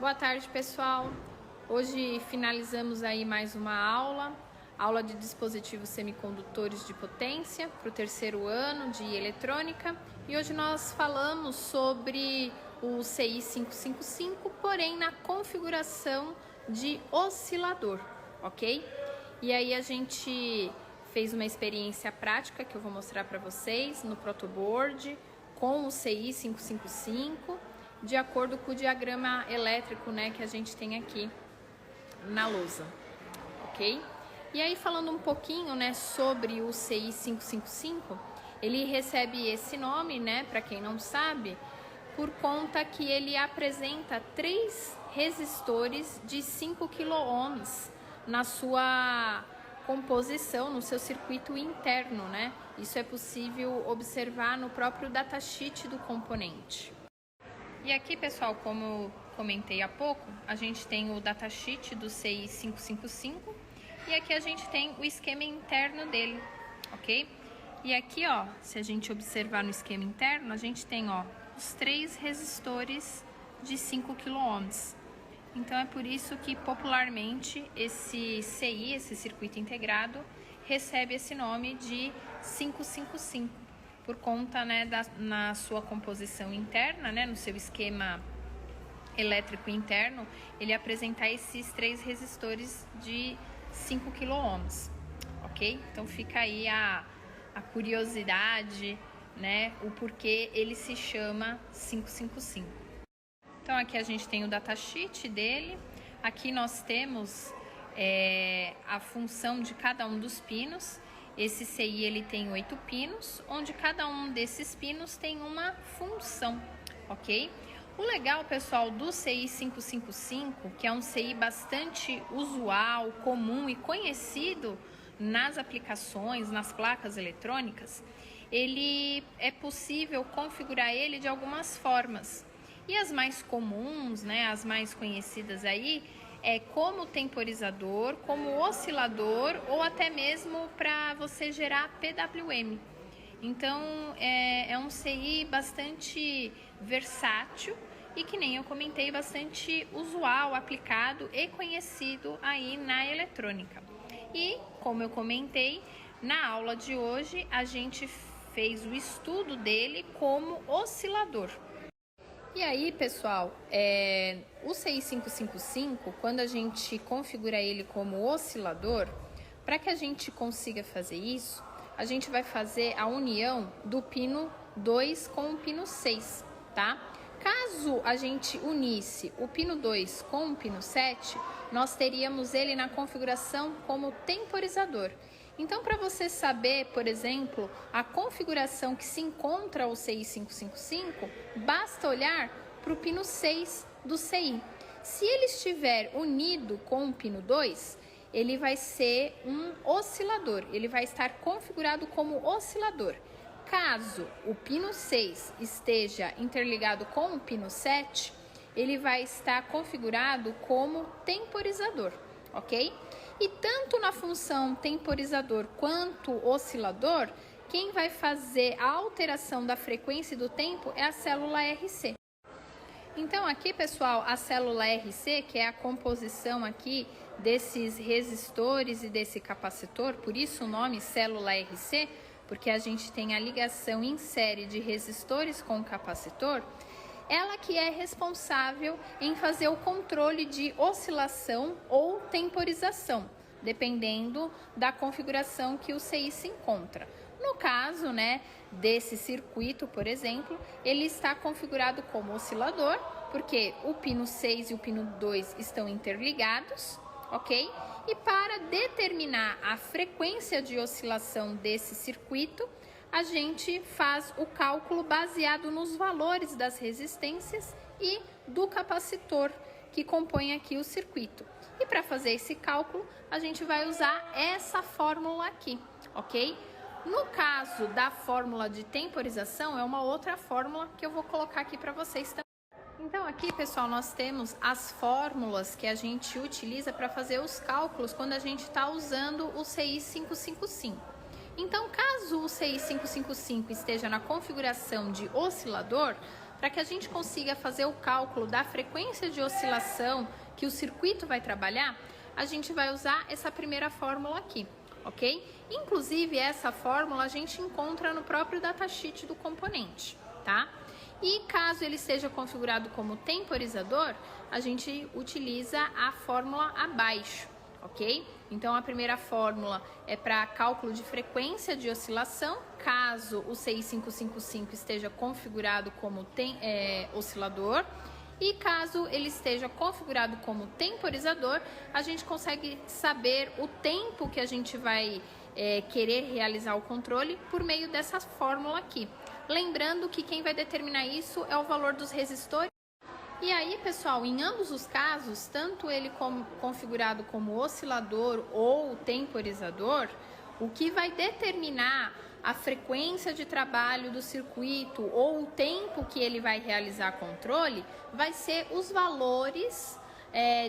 Boa tarde, pessoal. Hoje finalizamos aí mais uma aula de dispositivos semicondutores de potência para o terceiro ano de eletrônica. E hoje nós falamos sobre o CI 555, porém na configuração de oscilador, ok? E aí a gente fez uma experiência prática que eu vou mostrar para vocês no protoboard com o CI 555, de acordo com o diagrama elétrico, né, que a gente tem aqui na lousa, ok? E aí falando um pouquinho, né, sobre o CI 555, ele recebe esse nome, né, para quem não sabe, por conta que ele apresenta 3 resistores de 5 kΩ na sua composição, no seu circuito interno, né? Isso é possível observar no próprio datasheet do componente. E aqui, pessoal, como eu comentei há pouco, a gente tem o datasheet do CI 555 e aqui a gente tem o esquema interno dele, ok? E aqui, ó, se a gente observar no esquema interno, a gente tem, ó, os 3 resistores de 5 kΩ. Então é por isso que popularmente esse CI, esse circuito integrado, recebe esse nome de 555, por conta, né, na sua composição interna, né, no seu esquema elétrico interno, ele apresentar esses 3 resistores de 5 kΩ, ok? Então fica aí a curiosidade, né, o porquê ele se chama 555. Então aqui a gente tem o datasheet dele, aqui nós temos a função de cada um dos pinos. Esse CI ele tem 8 pinos, onde cada um desses pinos tem uma função, ok? O legal, pessoal, do CI 555, que é um CI bastante usual, comum e conhecido nas aplicações, nas placas eletrônicas, ele é possível configurar ele de algumas formas. E as mais comuns, né, as mais conhecidas aí, é como temporizador, como oscilador ou até mesmo para você gerar PWM. Então, é um CI bastante versátil e, que nem eu comentei, bastante usual, aplicado e conhecido aí na eletrônica. E, como eu comentei, na aula de hoje a gente fez o estudo dele como oscilador. E aí, pessoal, o CI 555, quando a gente configura ele como oscilador, para que a gente consiga fazer isso, a gente vai fazer a união do pino 2 com o pino 6, tá? Caso a gente unisse o pino 2 com o pino 7, nós teríamos ele na configuração como temporizador. Então, para você saber, por exemplo, a configuração que se encontra o CI 555, basta olhar para o pino 6 do CI. Se ele estiver unido com o pino 2, ele vai ser um oscilador, ele vai estar configurado como oscilador. Caso o pino 6 esteja interligado com o pino 7, ele vai estar configurado como temporizador, ok? E tanto na função temporizador quanto oscilador, quem vai fazer a alteração da frequência e do tempo é a célula RC. Então aqui, pessoal, a célula RC, que é a composição aqui desses resistores e desse capacitor, por isso o nome célula RC, porque a gente tem a ligação em série de resistores com capacitor, ela que é responsável em fazer o controle de oscilação ou temporização, dependendo da configuração que o CI se encontra. No caso, né, desse circuito, por exemplo, ele está configurado como oscilador, porque o pino 6 e o pino 2 estão interligados, ok? E para determinar a frequência de oscilação desse circuito, a gente faz o cálculo baseado nos valores das resistências e do capacitor que compõe aqui o circuito. E para fazer esse cálculo, a gente vai usar essa fórmula aqui, ok? No caso da fórmula de temporização, é uma outra fórmula que eu vou colocar aqui para vocês também. Então aqui, pessoal, nós temos as fórmulas que a gente utiliza para fazer os cálculos quando a gente está usando o CI 555. Então, caso o CI 555 esteja na configuração de oscilador, para que a gente consiga fazer o cálculo da frequência de oscilação que o circuito vai trabalhar, a gente vai usar essa primeira fórmula aqui, ok? Inclusive, essa fórmula a gente encontra no próprio datasheet do componente, tá? E caso ele esteja configurado como temporizador, a gente utiliza a fórmula abaixo, ok? Então, a primeira fórmula é para cálculo de frequência de oscilação, caso o CI 555 esteja configurado como oscilador. E caso ele esteja configurado como temporizador, a gente consegue saber o tempo que a gente vai querer realizar o controle por meio dessa fórmula aqui. Lembrando que quem vai determinar isso é o valor dos resistores. E aí, pessoal, em ambos os casos, tanto ele configurado como oscilador ou temporizador, o que vai determinar a frequência de trabalho do circuito ou o tempo que ele vai realizar controle vai ser os valores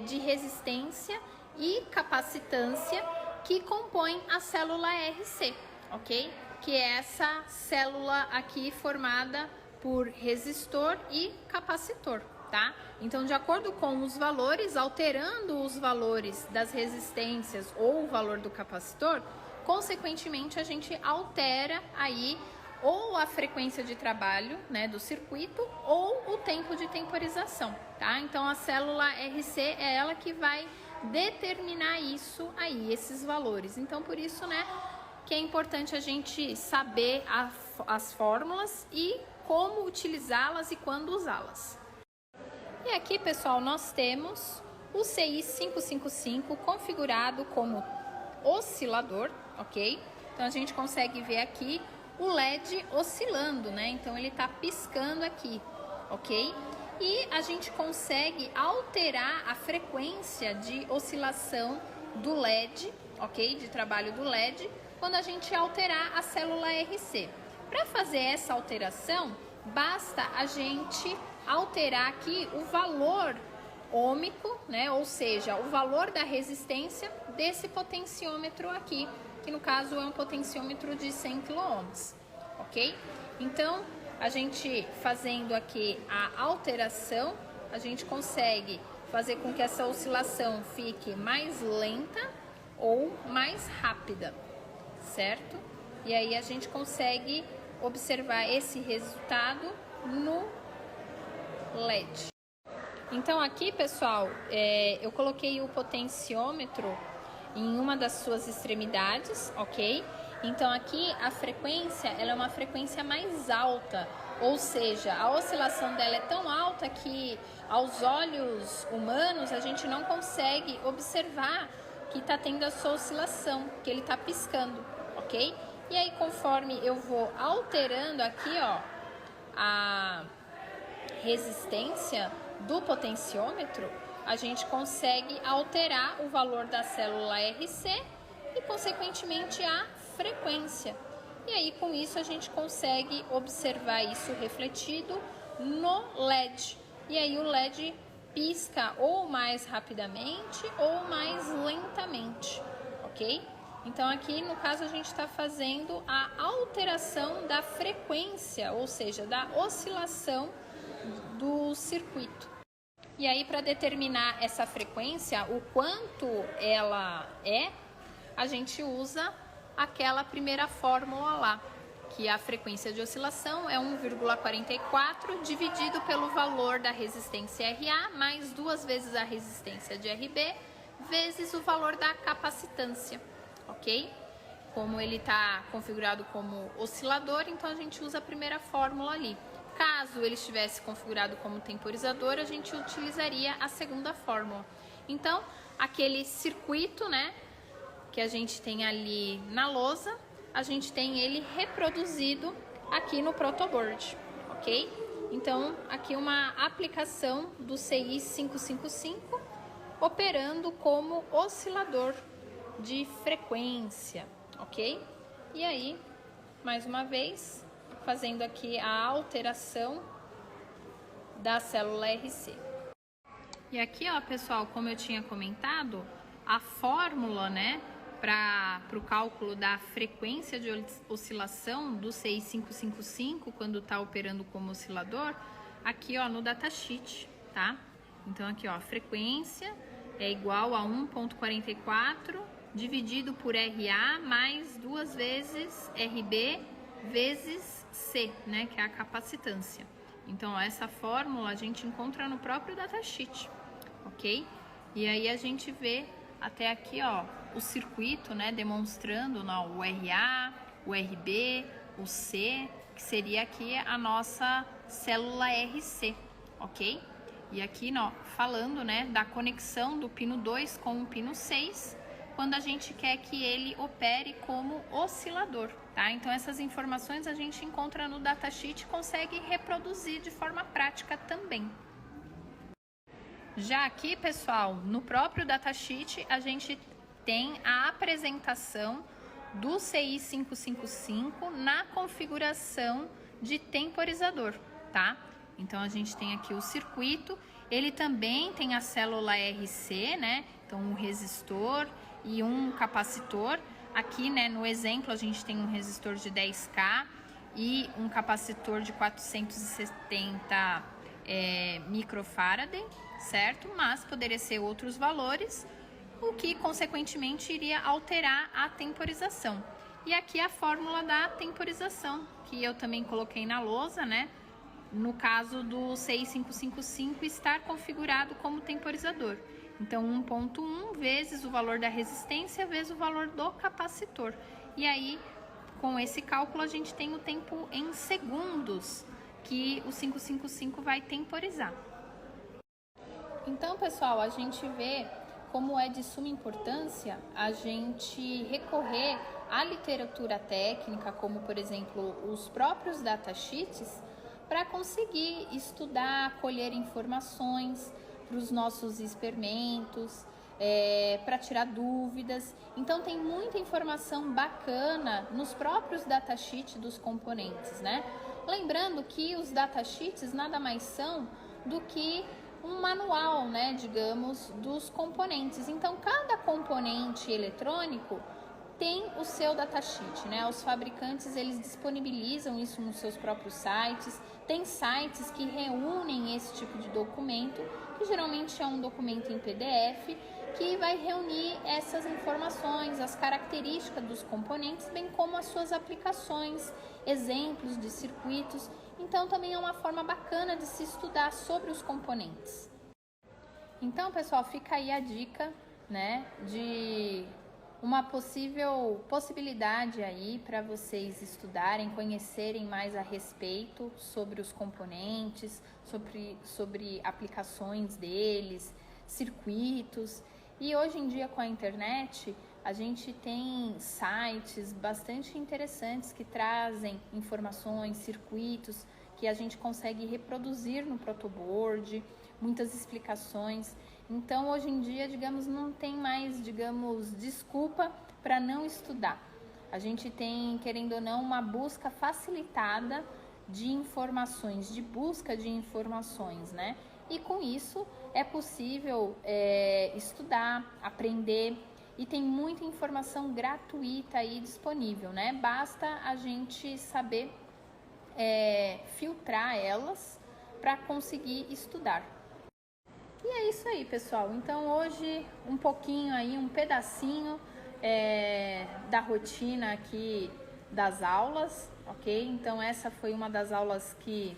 de resistência e capacitância que compõem a célula RC, ok? Que é essa célula aqui formada por resistor e capacitor, tá? Então, de acordo com os valores, alterando os valores das resistências ou o valor do capacitor, consequentemente, a gente altera aí ou a frequência de trabalho, né, do circuito ou o tempo de temporização, tá? Então, a célula RC é ela que vai determinar isso aí, esses valores. Então, por isso, né, que é importante a gente saber as fórmulas e como utilizá-las e quando usá-las. E aqui, pessoal, nós temos o CI 555 configurado como oscilador, ok? Então a gente consegue ver aqui o LED oscilando, né? Então ele tá piscando aqui, ok? E a gente consegue alterar a frequência de oscilação do LED, ok? De trabalho do LED, quando a gente alterar a célula RC. Para fazer essa alteração, basta a gente alterar aqui o valor ôhmico, né? Ou seja, o valor da resistência desse potenciômetro aqui, que no caso é um potenciômetro de 100 kΩ, ok? Então, a gente fazendo aqui a alteração, a gente consegue fazer com que essa oscilação fique mais lenta ou mais rápida, certo? E aí a gente consegue observar esse resultado no LED. Então aqui, pessoal, eu coloquei o potenciômetro em uma das suas extremidades, ok? Então aqui a frequência, ela é uma frequência mais alta, ou seja, a oscilação dela é tão alta que aos olhos humanos a gente não consegue observar que está tendo a sua oscilação, que ele está piscando, ok? E aí conforme eu vou alterando aqui, ó, a resistência do potenciômetro, a gente consegue alterar o valor da célula RC e, consequentemente, a frequência. E aí, com isso, a gente consegue observar isso refletido no LED. E aí, o LED pisca ou mais rapidamente ou mais lentamente, ok? Então, aqui, no caso, a gente está fazendo a alteração da frequência, ou seja, da oscilação do circuito. E aí, para determinar essa frequência, o quanto ela é, a gente usa aquela primeira fórmula lá, que a frequência de oscilação é 1,44 dividido pelo valor da resistência RA mais 2 vezes a resistência de RB vezes o valor da capacitância, ok? Como ele está configurado como oscilador, então a gente usa a primeira fórmula ali. Caso ele estivesse configurado como temporizador, a gente utilizaria a segunda fórmula. Então, aquele circuito, né, que a gente tem ali na lousa, a gente tem ele reproduzido aqui no protoboard, ok? Então, aqui uma aplicação do CI 555 operando como oscilador de frequência, ok? E aí, mais uma vez, fazendo aqui a alteração da célula RC. E aqui, ó, pessoal, como eu tinha comentado, a fórmula, né, para o cálculo da frequência de oscilação do CI 555, quando está operando como oscilador, aqui, ó, no datasheet, tá? Então aqui, ó, a frequência é igual a 1,44 dividido por RA mais 2 vezes RB vezes C, né, que é a capacitância. Então, ó, essa fórmula a gente encontra no próprio datasheet, ok? E aí a gente vê até aqui, ó, o circuito, né, demonstrando, ó, o RA, o RB, o C, que seria aqui a nossa célula RC, ok? E aqui, ó, falando, né, da conexão do pino 2 com o pino 6, quando a gente quer que ele opere como oscilador, tá? Então, essas informações a gente encontra no datasheet e consegue reproduzir de forma prática também. Já aqui, pessoal, no próprio datasheet, a gente tem a apresentação do CI 555 na configuração de temporizador, tá? Então, a gente tem aqui o circuito, ele também tem a célula RC, né? Então, um resistor e um capacitor. Aqui, né, no exemplo, a gente tem um resistor de 10K e um capacitor de 470 microfarad, certo? Mas poderia ser outros valores, o que, consequentemente, iria alterar a temporização. E aqui a fórmula da temporização, que eu também coloquei na lousa, né? No caso do CI 555 estar configurado como temporizador. Então, 1,1 vezes o valor da resistência vezes o valor do capacitor. E aí, com esse cálculo, a gente tem o tempo em segundos que o 555 vai temporizar. Então, pessoal, a gente vê como é de suma importância a gente recorrer à literatura técnica, como, por exemplo, os próprios datasheets, para conseguir estudar, colher informações para os nossos experimentos, para tirar dúvidas. Então, tem muita informação bacana nos próprios datasheets dos componentes, né? Lembrando que os datasheets nada mais são do que um manual, né, digamos, dos componentes. Então, cada componente eletrônico tem o seu datasheet, né? Os fabricantes, eles disponibilizam isso nos seus próprios sites. Tem sites que reúnem esse tipo de documento, que geralmente é um documento em PDF, que vai reunir essas informações, as características dos componentes, bem como as suas aplicações, exemplos de circuitos. Então, também é uma forma bacana de se estudar sobre os componentes. Então, pessoal, fica aí a dica, né, de uma possibilidade aí para vocês estudarem, conhecerem mais a respeito sobre os componentes, sobre aplicações deles, circuitos. E hoje em dia, com a internet, a gente tem sites bastante interessantes que trazem informações, circuitos que a gente consegue reproduzir no protoboard, muitas explicações. Então, hoje em dia, digamos, não tem mais, digamos, desculpa para não estudar. A gente tem, querendo ou não, uma busca facilitada de informações, de busca de informações, né? E com isso é possível estudar, aprender, e tem muita informação gratuita aí disponível, né? Basta a gente saber filtrar elas para conseguir estudar. E é isso aí, pessoal. Então, hoje um pouquinho aí, um pedacinho da rotina aqui das aulas, ok? Então, essa foi uma das aulas que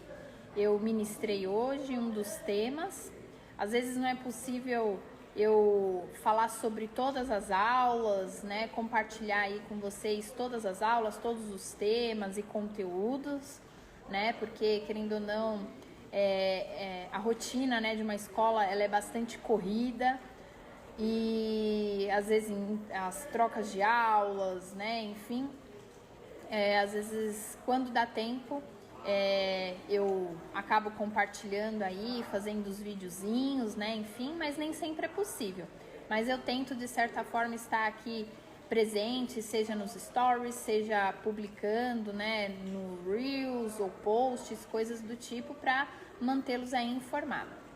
eu ministrei hoje, um dos temas. Às vezes não é possível eu falar sobre todas as aulas, né? Compartilhar aí com vocês todas as aulas, todos os temas e conteúdos, né? Porque, querendo ou não, a rotina, né, de uma escola, ela é bastante corrida, e às vezes as trocas de aulas, né, enfim, às vezes quando dá tempo, eu acabo compartilhando aí, fazendo os videozinhos, né, enfim, mas nem sempre é possível. Mas eu tento, de certa forma, estar aqui presente, seja nos stories, seja publicando, né, no Reels ou posts, coisas do tipo, para mantê-los aí informados.